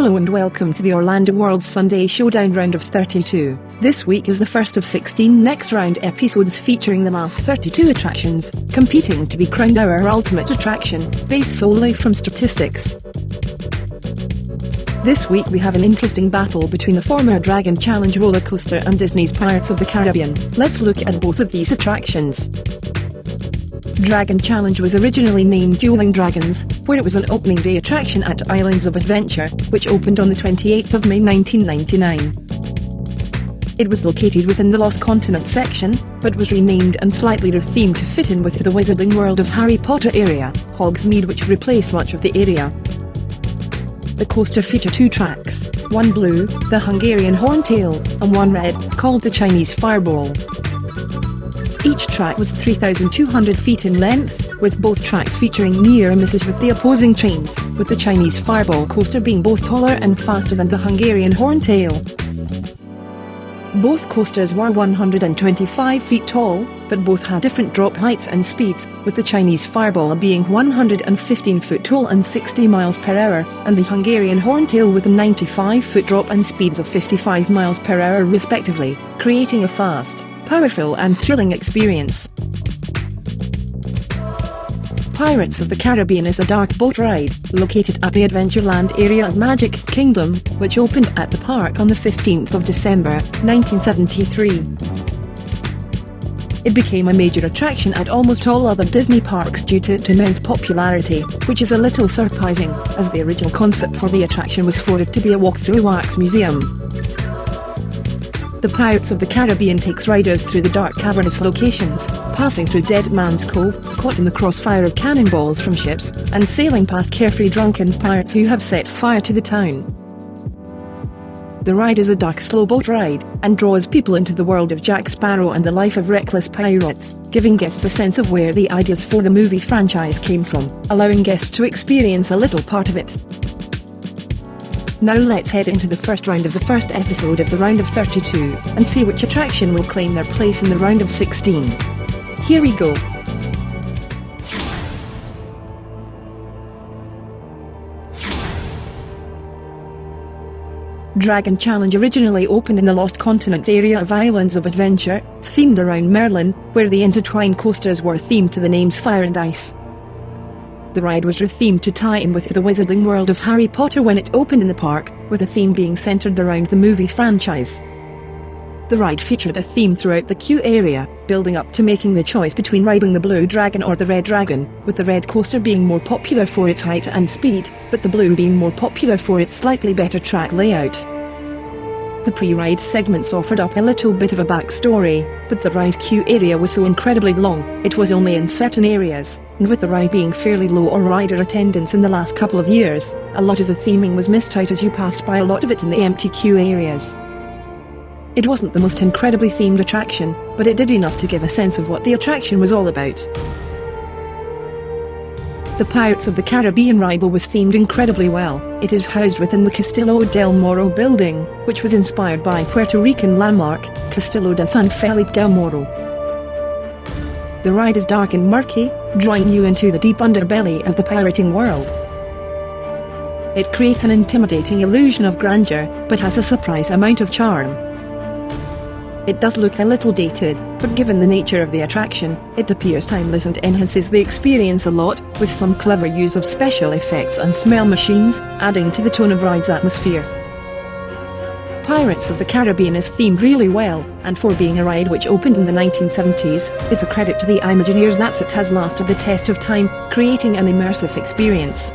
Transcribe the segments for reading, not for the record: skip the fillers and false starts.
Hello and welcome to the Orlando World Sunday Showdown round of 32. This week is the first of 16 next round episodes featuring the last 32 attractions, competing to be crowned our ultimate attraction, based solely from statistics. This week we have an interesting battle between the former Dragon Challenge roller coaster and Disney's Pirates of the Caribbean. Let's look at both of these attractions. Dragon Challenge was originally named Dueling Dragons, where it was an opening day attraction at Islands of Adventure, which opened on the 28th of May 1999. It was located within the Lost Continent section, but was renamed and slightly rethemed to fit in with the Wizarding World of Harry Potter area, Hogsmeade, which replaced much of the area. The coaster featured 2 tracks, one blue, the Hungarian Horntail, and one red, called the Chinese Fireball. Each track was 3,200 feet in length, with both tracks featuring near misses with the opposing trains, with the Chinese Fireball coaster being both taller and faster than the Hungarian Horntail. Both coasters were 125 feet tall, but both had different drop heights and speeds, with the Chinese Fireball being 115 foot tall and 60 miles per hour, and the Hungarian Horntail with a 95 foot drop and speeds of 55 miles per hour respectively, creating a fast, powerful and thrilling experience. Pirates of the Caribbean is a dark boat ride, located at the Adventureland area of Magic Kingdom, which opened at the park on the 15th of December, 1973. It became a major attraction at almost all other Disney parks due to its immense popularity, which is a little surprising, as the original concept for the attraction was for it to be a walk-through wax museum. The Pirates of the Caribbean takes riders through the dark cavernous locations, passing through Dead Man's Cove, caught in the crossfire of cannonballs from ships, and sailing past carefree drunken pirates who have set fire to the town. The ride is a dark slow boat ride, and draws people into the world of Jack Sparrow and the life of reckless pirates, giving guests a sense of where the ideas for the movie franchise came from, allowing guests to experience a little part of it. Now let's head into the first round of the first episode of the round of 32, and see which attraction will claim their place in the round of 16. Here we go. Dragon Challenge originally opened in the Lost Continent area of Islands of Adventure, themed around Merlin, where the intertwined coasters were themed to the names Fire and Ice. The ride was rethemed to tie in with the Wizarding World of Harry Potter when it opened in the park, with the theme being centered around the movie franchise. The ride featured a theme throughout the queue area, building up to making the choice between riding the Blue Dragon or the Red Dragon, with the red coaster being more popular for its height and speed, but the blue being more popular for its slightly better track layout. The pre-ride segments offered up a little bit of a backstory, but the ride queue area was so incredibly long, it was only in certain areas, and with the ride being fairly low on rider attendance in the last couple of years, a lot of the theming was missed out as you passed by a lot of it in the empty queue areas. It wasn't the most incredibly themed attraction, but it did enough to give a sense of what the attraction was all about. The Pirates of the Caribbean ride was themed incredibly well. It is housed within the Castillo del Moro building, which was inspired by Puerto Rican landmark, Castillo de San Felipe del Moro. The ride is dark and murky, drawing you into the deep underbelly of the pirating world. It creates an intimidating illusion of grandeur, but has a surprise amount of charm. It does look a little dated, but given the nature of the attraction, it appears timeless and enhances the experience a lot, with some clever use of special effects and smell machines, adding to the tone of ride's atmosphere. Pirates of the Caribbean is themed really well, and for being a ride which opened in the 1970s, it's a credit to the Imagineers that it has lasted the test of time, creating an immersive experience.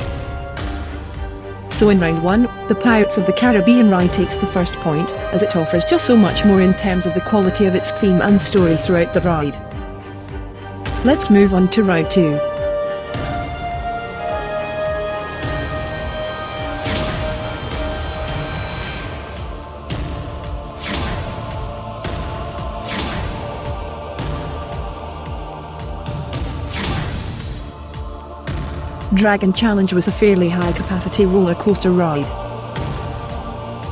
So in round 1, the Pirates of the Caribbean ride takes the first point, as it offers just so much more in terms of the quality of its theme and story throughout the ride. Let's move on to round 2. Dragon Challenge was a fairly high-capacity roller coaster ride.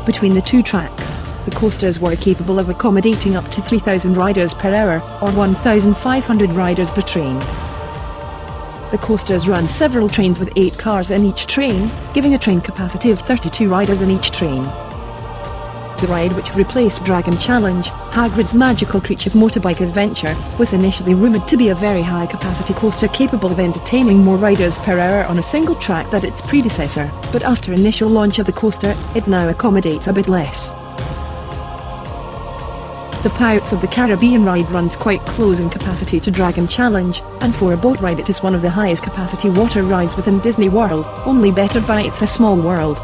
Between the 2 tracks, the coasters were capable of accommodating up to 3,000 riders per hour, or 1,500 riders per train. The coasters run several trains with 8 cars in each train, giving a train capacity of 32 riders in each train. The ride, which replaced Dragon Challenge, Hagrid's Magical Creatures Motorbike Adventure, was initially rumoured to be a very high-capacity coaster capable of entertaining more riders per hour on a single track than its predecessor, but after initial launch of the coaster, it now accommodates a bit less. The Pirates of the Caribbean ride runs quite close in capacity to Dragon Challenge, and for a boat ride it is one of the highest capacity water rides within Disney World, only bettered by It's a Small World.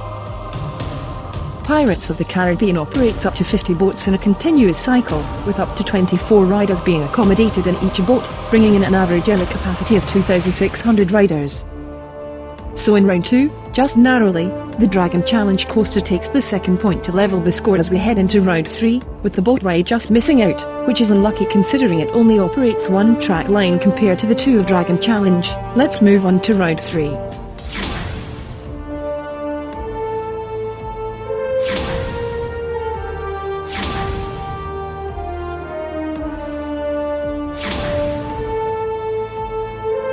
Pirates of the Caribbean operates up to 50 boats in a continuous cycle, with up to 24 riders being accommodated in each boat, bringing in an average daily capacity of 2,600 riders. So in round 2, just narrowly, the Dragon Challenge coaster takes the second point to level the score as we head into round 3, with the boat ride just missing out, which is unlucky considering it only operates one track line compared to the 2 of Dragon Challenge. Let's move on to round 3.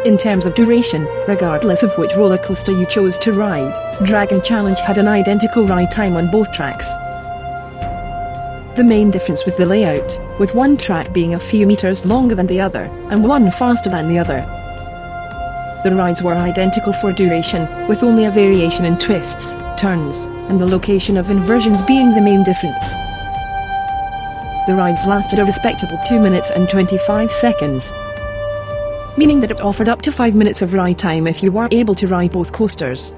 In terms of duration, regardless of which roller coaster you chose to ride, Dragon Challenge had an identical ride time on both tracks. The main difference was the layout, with one track being a few meters longer than the other, and one faster than the other. The rides were identical for duration, with only a variation in twists, turns, and the location of inversions being the main difference. The rides lasted a respectable 2 minutes and 25 seconds. Meaning that it offered up to 5 minutes of ride time if you were able to ride both coasters.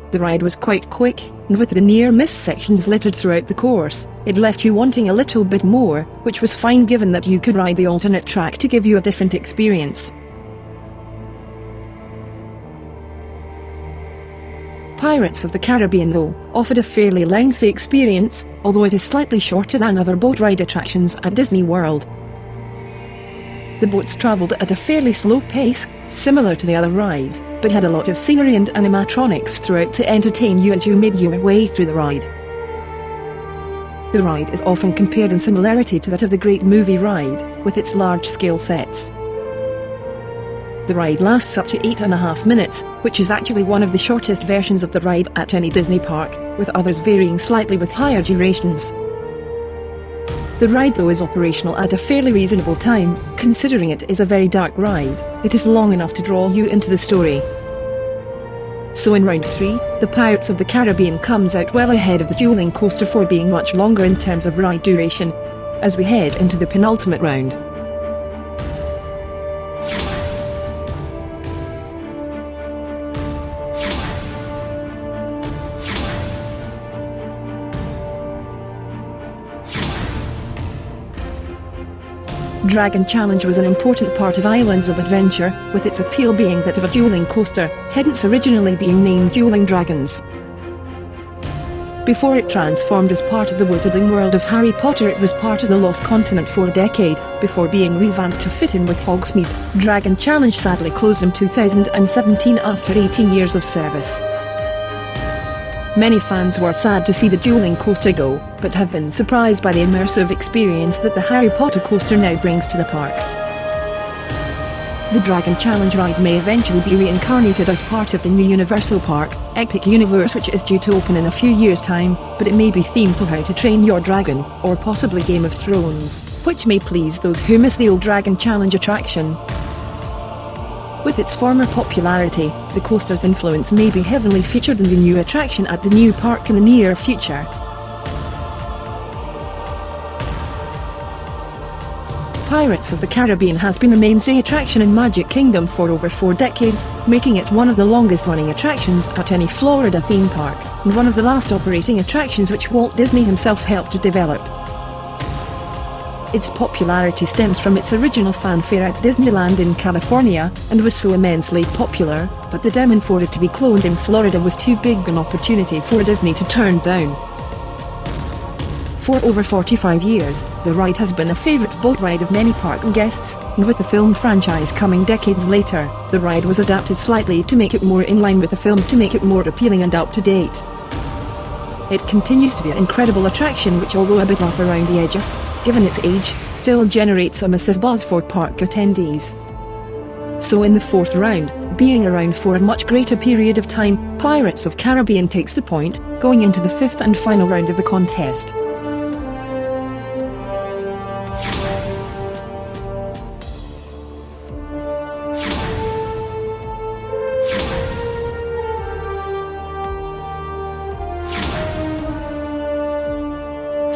The ride was quite quick, and with the near-miss sections littered throughout the course, it left you wanting a little bit more, which was fine given that you could ride the alternate track to give you a different experience. Pirates of the Caribbean, though, offered a fairly lengthy experience, although it is slightly shorter than other boat ride attractions at Disney World. The boats travelled at a fairly slow pace, similar to the other rides, but had a lot of scenery and animatronics throughout to entertain you as you made your way through the ride. The ride is often compared in similarity to that of the Great Movie Ride, with its large-scale sets. The ride lasts up to 8.5 minutes, which is actually one of the shortest versions of the ride at any Disney park, with others varying slightly with higher durations. The ride, though, is operational at a fairly reasonable time, considering it is a very dark ride. It is long enough to draw you into the story. So in round 3, the Pirates of the Caribbean comes out well ahead of the dueling coaster for being much longer in terms of ride duration, as we head into the penultimate round. Dragon Challenge was an important part of Islands of Adventure, with its appeal being that of a dueling coaster, hence originally being named Dueling Dragons. Before it transformed as part of the wizarding world of Harry Potter, it was part of the Lost Continent for a decade, before being revamped to fit in with Hogsmeade. Dragon Challenge sadly closed in 2017 after 18 years of service. Many fans were sad to see the dueling coaster go, but have been surprised by the immersive experience that the Harry Potter coaster now brings to the parks. The Dragon Challenge ride may eventually be reincarnated as part of the new Universal Park, Epic Universe, which is due to open in a few years' time, but it may be themed to How to Train Your Dragon, or possibly Game of Thrones, which may please those who miss the old Dragon Challenge attraction. With its former popularity, the coaster's influence may be heavily featured in the new attraction at the new park in the near future. Pirates of the Caribbean has been a mainstay attraction in Magic Kingdom for over 4 decades, making it one of the longest-running attractions at any Florida theme park, and one of the last operating attractions which Walt Disney himself helped to develop. Its popularity stems from its original fanfare at Disneyland in California, and was so immensely popular, but the demand for it to be cloned in Florida was too big an opportunity for Disney to turn down. For over 45 years, the ride has been a favourite boat ride of many park guests, and with the film franchise coming decades later, the ride was adapted slightly to make it more in line with the films to make it more appealing and up to date. It continues to be an incredible attraction which, although a bit rough around the edges, given its age, still generates a massive buzz for park attendees. So in the fourth round, being around for a much greater period of time, Pirates of Caribbean takes the point, going into the fifth and final round of the contest.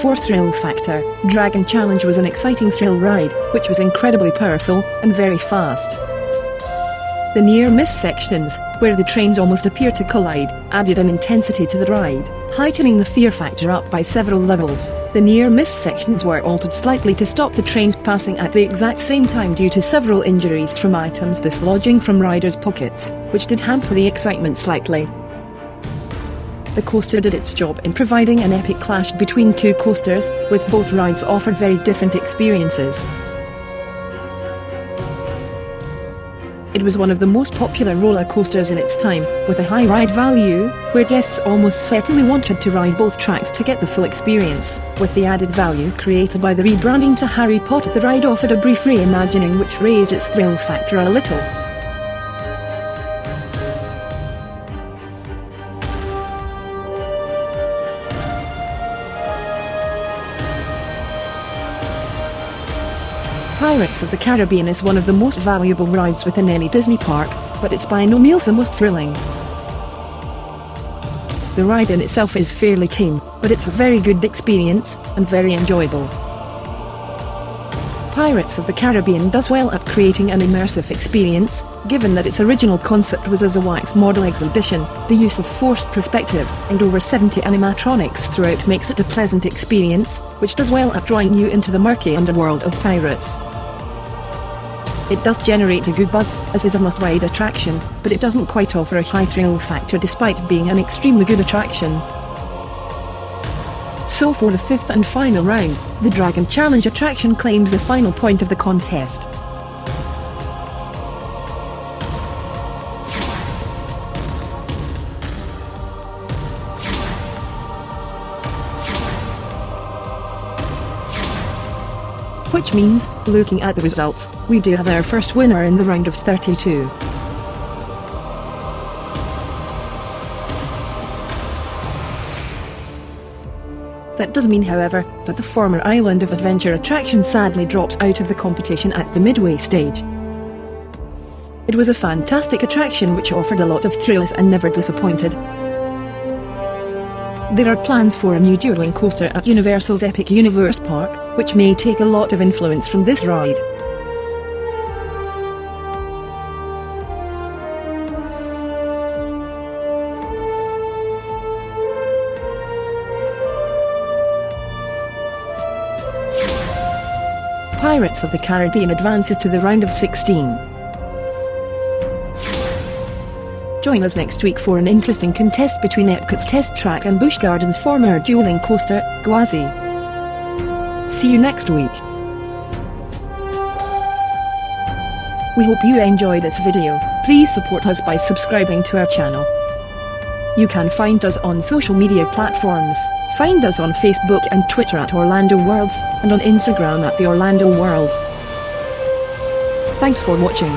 For thrill factor, Dragon Challenge was an exciting thrill ride, which was incredibly powerful and very fast. The near-miss sections, where the trains almost appear to collide, added an intensity to the ride, heightening the fear factor up by several levels. The near-miss sections were altered slightly to stop the trains passing at the exact same time due to several injuries from items dislodging from riders' pockets, which did hamper the excitement slightly. The coaster did its job in providing an epic clash between two coasters, with both rides offered very different experiences. It was one of the most popular roller coasters in its time, with a high ride value, where guests almost certainly wanted to ride both tracks to get the full experience. With the added value created by the rebranding to Harry Potter, the ride offered a brief reimagining which raised its thrill factor a little. Pirates of the Caribbean is one of the most valuable rides within any Disney park, but it's by no means the most thrilling. The ride in itself is fairly tame, but it's a very good experience, and very enjoyable. Pirates of the Caribbean does well at creating an immersive experience, given that its original concept was as a wax model exhibition. The use of forced perspective, and over 70 animatronics throughout makes it a pleasant experience, which does well at drawing you into the murky underworld of pirates. It does generate a good buzz, as is a must-ride attraction, but it doesn't quite offer a high thrill factor despite being an extremely good attraction. So for the fifth and final round, the Dragon Challenge attraction claims the final point of the contest. Which means, looking at the results, we do have our first winner in the round of 32. That does mean, however, that the former Island of Adventure attraction sadly drops out of the competition at the midway stage. It was a fantastic attraction which offered a lot of thrills and never disappointed. There are plans for a new dueling coaster at Universal's Epic Universe Park, which may take a lot of influence from this ride. Pirates of the Caribbean advances to the round of 16. Join us next week for an interesting contest between Epcot's Test Track and Busch Gardens' former dueling coaster, Gwazi. See you next week. We hope you enjoyed this video. Please support us by subscribing to our channel. You can find us on social media platforms. Find us on Facebook and Twitter at Orlando Worlds, and on Instagram at The Orlando Worlds. Thanks for watching.